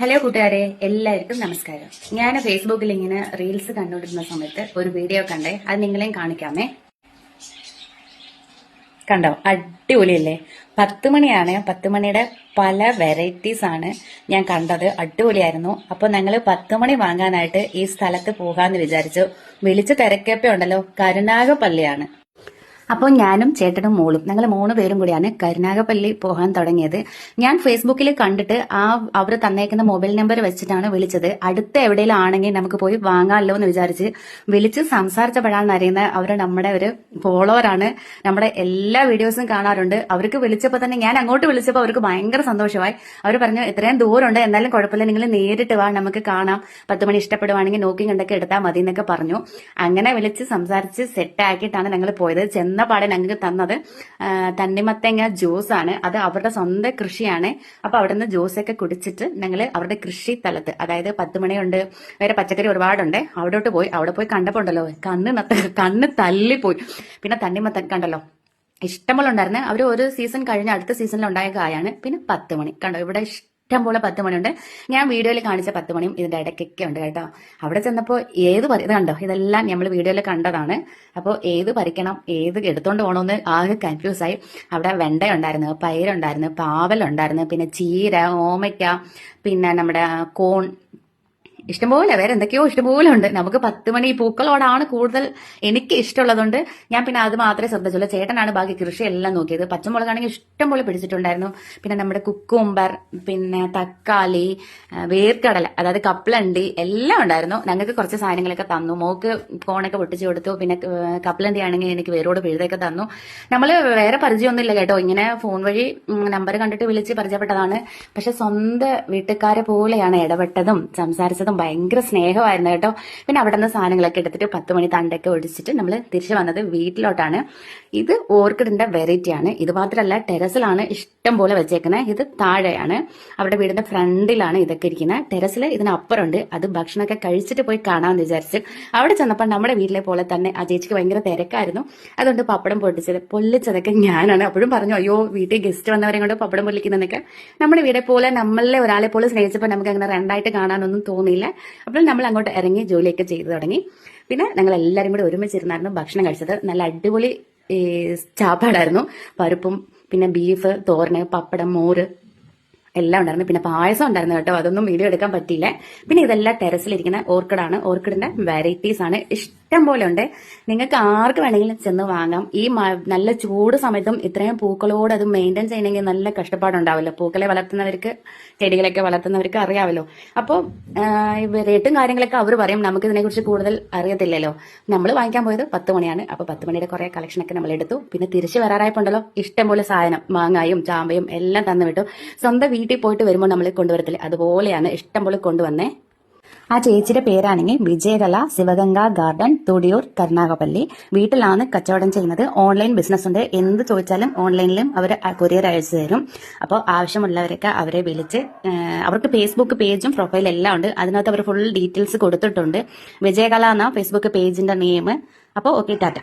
Hello കൂട്ടുകാരെ, എല്ലാവർക്കും നമസ്കാരം. ഞാൻ ഫേസ്ബുക്കിൽ ഇങ്ങനെ റീൽസ് കണ്ടുകൊണ്ടിരുന്ന സമയത്ത് ഒരു വീഡിയോ കണ്ടേ, അത് നിങ്ങളെയും കാണിക്കാമേ. കണ്ടോ, അടിപൊളിയല്ലേ? 10 മണിയാണ്. 10 മണിയുടെ പല വെറൈറ്റീസ് ആണ് ഞാൻ കണ്ടത്. അടിപൊളിയായിരുന്നു. അപ്പൊ ഞങ്ങൾ 10 മണി വാങ്ങാനായിട്ട് ഈ സ്ഥലത്ത് പോകാന്ന് വിചാരിച്ചു. വിളിച്ച് തിരക്കപ്പോ ഉണ്ടല്ലോ, കരുനാഗപ്പള്ളിയാണ്. അപ്പോൾ ഞാനും ചേട്ടനും മോളും ഞങ്ങൾ 3 പേരും കൂടിയാണ് കരുനാഗപ്പള്ളി പോകാൻ തുടങ്ങിയത്. ഞാൻ ഫേസ്ബുക്കിൽ കണ്ടിട്ട് അവർ തന്നേക്കുന്ന മൊബൈൽ നമ്പർ വെച്ചിട്ടാണ് വിളിച്ചത്. അടുത്ത എവിടെയെങ്കിലും ആണെങ്കിൽ നമുക്ക് പോയി വാങ്ങാമല്ലോ എന്ന് വിചാരിച്ച് വിളിച്ച് സംസാരിച്ചപ്പോഴാണ് അറിയുന്നത് അവർ നമ്മുടെ ഒരു ഫോളോവറാണ്. നമ്മുടെ എല്ലാ വീഡിയോസും കാണാറുണ്ട്. അവർക്ക് വിളിച്ചപ്പോൾ തന്നെ ഞാൻ അങ്ങോട്ട് വിളിച്ചപ്പോൾ അവർക്ക് ഭയങ്കര സന്തോഷമായി. അവർ പറഞ്ഞു, ഇത്രയും ദൂരമുണ്ട്, എന്നാലും കുഴപ്പമില്ല, നിങ്ങൾ നേരിട്ട് വാ, നമുക്ക് കാണാം, 10 മണി ഇഷ്ടപ്പെടുവാണെങ്കിൽ നോക്കി കണ്ടൊക്കെ എടുത്താൽ മതി എന്നൊക്കെ പറഞ്ഞു. അങ്ങനെ വിളിച്ച് സംസാരിച്ച് സെറ്റ് ആക്കിയിട്ടാണ് ഞങ്ങൾ പോയത്. ചെന്ന പാടെ ഞങ്ങൾക്ക് തന്നത് തണ്ണിമത്തങ്ങ ജ്യൂസ് ആണ്. അത് അവരുടെ സ്വന്തം കൃഷിയാണ്. അപ്പൊ അവിടെ നിന്ന് ജ്യൂസൊക്കെ കുടിച്ചിട്ട് ഞങ്ങൾ അവരുടെ കൃഷി സ്ഥലത്ത്, അതായത് 10 മണിയുണ്ട്, വേറെ പച്ചക്കറി ഒരുപാടുണ്ട്, അവിടെ പോയി കണ്ടപ്പോ ഉണ്ടല്ലോ, കണ്ണ് തല്ലിപ്പോയി. പിന്നെ തണ്ണിമത്തൻ കണ്ടല്ലോ, ഇഷ്ടംപോലെ ഉണ്ടായിരുന്നു. അവർ ഒരു സീസൺ കഴിഞ്ഞ് അടുത്ത സീസണിൽ ഉണ്ടായ കായാണ്. പിന്നെ 10 മണി കണ്ടോ, ഇവിടെ ഇഷ്ടം പോലെ 10 മണിയുണ്ട്. ഞാൻ വീഡിയോയിൽ കാണിച്ച 10 മണിയും ഇതിന്റെ ഇടയ്ക്കൊക്കെ ഉണ്ട് കേട്ടോ. അവിടെ ചെന്നപ്പോൾ ഇത് കണ്ടോ, ഇതെല്ലാം നമ്മൾ വീഡിയോയിൽ കണ്ടതാണ്. അപ്പോൾ ഏത് പറിക്കണം, ഏത് എടുത്തോണ്ട് പോകണമെന്ന് ആകെ കൺഫ്യൂസായി. അവിടെ വെണ്ട ഉണ്ടായിരുന്നു, പയറുണ്ടായിരുന്നു, പാവലുണ്ടായിരുന്നു, പിന്നെ ചീര, ഓമയ്ക്ക, പിന്നെ നമ്മുടെ കോൺ, ഇഷ്ടംപോലെ വേറെ എന്തൊക്കെയോ ഇഷ്ടംപോലെ ഉണ്ട്. നമുക്ക് 10 മണി പൂക്കളോടാണ് കൂടുതൽ എനിക്ക് ഇഷ്ടമുള്ളതുകൊണ്ട് ഞാൻ പിന്നെ അത് മാത്രമേ ശ്രദ്ധിച്ചുള്ളൂ. ചേട്ടനാണ് ബാക്കി കൃഷി എല്ലാം നോക്കിയത്. പച്ചമുളകാണെങ്കിൽ ഇഷ്ടംപോലെ പിടിച്ചിട്ടുണ്ടായിരുന്നു. പിന്നെ നമ്മുടെ കുക്കുംബർ, പിന്നെ തക്കാളി, വേർക്കടല, അതായത് കപ്പലണ്ടി എല്ലാം ഉണ്ടായിരുന്നു. ഞങ്ങൾക്ക് കുറച്ച് സാധനങ്ങളൊക്കെ തന്നു. മോക്ക് കോണൊക്കെ പൊട്ടിച്ചു കൊടുത്തു. പിന്നെ കപ്പലണ്ടി ആണെങ്കിൽ എനിക്ക് വേരോട് പിഴുതൊക്കെ തന്നു. നമ്മൾ വേറെ പരിചയമൊന്നുമില്ല കേട്ടോ, ഇങ്ങനെ ഫോൺ വഴി നമ്പർ കണ്ടിട്ട് വിളിച്ച് പരിചയപ്പെട്ടതാണ്. പക്ഷെ സ്വന്തം വീട്ടുകാരെ പോലെയാണ് ഇടപെട്ടതും സംസാരിച്ചതും. ഭയങ്കര സ്നേഹമായിരുന്നു കേട്ടോ. പിന്നെ അവിടെ നിന്ന് സാധനങ്ങളൊക്കെ എടുത്തിട്ട് 10 മണി തണ്ടൊക്കെ ഒടിച്ചിട്ട് നമ്മൾ തിരിച്ചു വന്നത് വീട്ടിലോട്ടാണ്. ഇത് ഓർക്കിഡിന്റെ വെറൈറ്റി ആണ്. ഇത് മാത്രമല്ല, ടെറസിലാണ് ഇഷ്ടം പോലെ വെച്ചേക്കുന്നത്. ഇത് താഴെയാണ്, അവിടെ വീടിന്റെ ഫ്രണ്ടിലാണ് ഇതൊക്കെ ഇരിക്കുന്നത്. ടെറസിൽ ഇതിനപ്പുറമുണ്ട്. അത് ഭക്ഷണമൊക്കെ കഴിച്ചിട്ട് പോയി കാണാമെന്ന് വിചാരിച്ച് അവിടെ ചെന്നപ്പോൾ നമ്മുടെ വീട്ടിലെ പോലെ തന്നെ ആ ചേച്ചിക്ക് ഭയങ്കര തിരക്കായിരുന്നു. അതുകൊണ്ട് പപ്പടം പൊള്ളിച്ചതൊക്കെ ഞാനാണ്. അപ്പോഴും പറഞ്ഞു, അയ്യോ വീട്ടിൽ ഗസ്റ്റ് വന്നവരെ കൊണ്ട് പപ്പടം പൊള്ളിക്കുന്നതൊക്കെ. നമ്മുടെ വീടെ പോലെ നമ്മളെ ഒരാളെ പോലെ സ്നേഹിച്ചപ്പോൾ നമുക്ക് അങ്ങനെ രണ്ടായിട്ട് കാണാനൊന്നും തോന്നിയില്ല. അപ്പോൾ നമ്മൾ അങ്ങോട്ട് ഇറങ്ങി ജോലിയൊക്കെ ചെയ്തു തുടങ്ങി. പിന്നെ ഞങ്ങൾ എല്ലാവരും കൂടി ഒരുമിച്ചിരുന്നായിരുന്നു ഭക്ഷണം കഴിച്ചത്. നല്ല അടിപൊളി ചാപ്പാടായിരുന്നു. പരിപ്പും പിന്നെ ബീഫ്, തോരന്, പപ്പടം, മോര് എല്ലാം ഉണ്ടായിരുന്നു. പിന്നെ പായസം ഉണ്ടായിരുന്നു കേട്ടോ, അതൊന്നും വീഡിയോ എടുക്കാൻ പറ്റിയില്ല. പിന്നെ ഇതെല്ലാം ടെറസിലിരിക്കുന്ന ഓർക്കിഡാണ്. ഓർക്കിഡിന്റെ വെറൈറ്റീസ് ആണ്, ഇഷ്ടം പോലെ ഉണ്ട്. നിങ്ങൾക്ക് ആർക്ക് വേണമെങ്കിലും ചെന്ന് വാങ്ങാം. ഈ നല്ല ചൂട് സമയത്തും ഇത്രയും പൂക്കളോട് അത് മെയിൻറ്റെയിൻ ചെയ്യണമെങ്കിൽ നല്ല കഷ്ടപ്പാടുണ്ടാവല്ലോ. പൂക്കളെ വളർത്തുന്നവർക്ക്, ചെടികളൊക്കെ വളർത്തുന്നവർക്ക് അറിയാമല്ലോ. അപ്പോൾ റേറ്റും കാര്യങ്ങളൊക്കെ അവർ പറയും, നമുക്ക് ഇതിനെക്കുറിച്ച് കൂടുതൽ അറിയത്തില്ലല്ലോ. നമ്മൾ വാങ്ങിക്കാൻ പോയത് 10 മണിയാണ്. അപ്പോൾ 10 മണിയുടെ കുറെ കളക്ഷനൊക്കെ നമ്മൾ എടുത്തു. പിന്നെ തിരിച്ച് വരാറായപ്പോണ്ടല്ലോ, ഇഷ്ടംപോലെ സാധനം, മാങ്ങായും ചാമ്പയും എല്ലാം തന്നു വിട്ടു. സ്വന്തം വീട്ടിൽ പോയിട്ട് വരുമ്പോൾ നമ്മൾ കൊണ്ടുവരത്തില്ല, അതുപോലെയാണ് ഇഷ്ടംപോലെ കൊണ്ടുവന്നേ. ആ ചേച്ചിയുടെ പേരാണെങ്കിൽ വിജയകല ശിവഗംഗ ഗാർഡൻ, തുടിയൂർ, കരുനാഗപ്പള്ളി. വീട്ടിലാണ് കച്ചവടം ചെയ്യുന്നത്. ഓൺലൈൻ ബിസിനസ് ഉണ്ട്. എന്ത് ചോദിച്ചാലും ഓൺലൈനിലും അവർ കൊറിയർ അയച്ചു തരും. അപ്പോൾ ആവശ്യമുള്ളവരൊക്കെ അവരെ വിളിച്ച്, അവർക്ക് ഫേസ്ബുക്ക് പേജും പ്രൊഫൈലും എല്ലാം ഉണ്ട്. അതിനകത്ത് അവർ ഫുൾ ഡീറ്റെയിൽസ് കൊടുത്തിട്ടുണ്ട്. വിജയകല എന്ന ഫേസ്ബുക്ക് പേജിന്റെ നെയിം. അപ്പോൾ ഓക്കെ, ടാറ്റ.